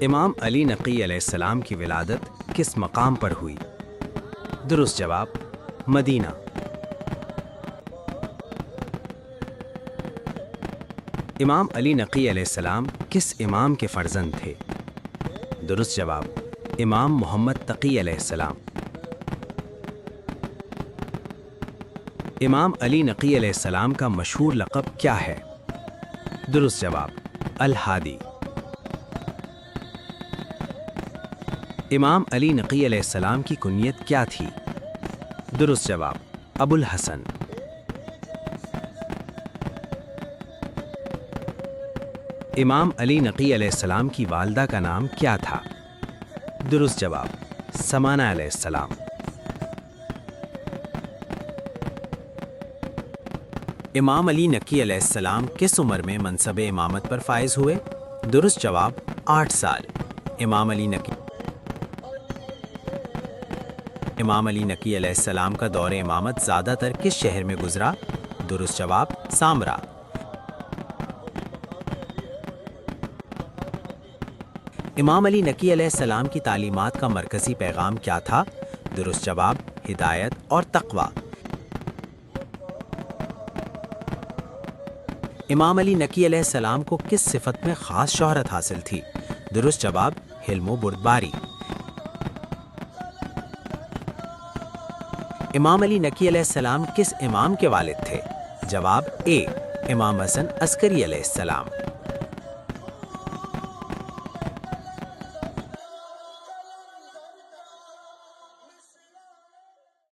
امام علی نقی علیہ السلام کی ولادت کس مقام پر ہوئی؟ درست جواب مدینہ۔ امام علی نقی علیہ السلام کس امام کے فرزند تھے؟ درست جواب امام محمد تقی علیہ السلام۔ امام علی نقی علیہ السلام کا مشہور لقب کیا ہے؟ درست جواب الہادی۔ امام علی نقی علیہ السلام کی کنیت کیا تھی؟ درست جواب ابو الحسن۔ امام علی نقی علیہ السلام کی والدہ کا نام کیا تھا؟ درست جواب سمانہ علیہ السلام۔ امام علی نقی علیہ السلام کس عمر میں منصب امامت پر فائز ہوئے؟ درست جواب 8 سال۔ امام علی نقی علیہ السلام کا دور امامت زیادہ تر کس شہر میں گزرا؟ درست جواب سامرا۔ امام علی نقی علیہ السلام کی تعلیمات کا مرکزی پیغام کیا تھا؟ درست جواب ہدایت اور تقویٰ۔ امام علی نقی علیہ السلام کو کس صفت میں خاص شہرت حاصل تھی؟ درست جواب حلم و بردباری۔ امام علی نقی علیہ السلام کس امام کے والد تھے؟ جواب اے امام حسن عسکری علیہ السلام۔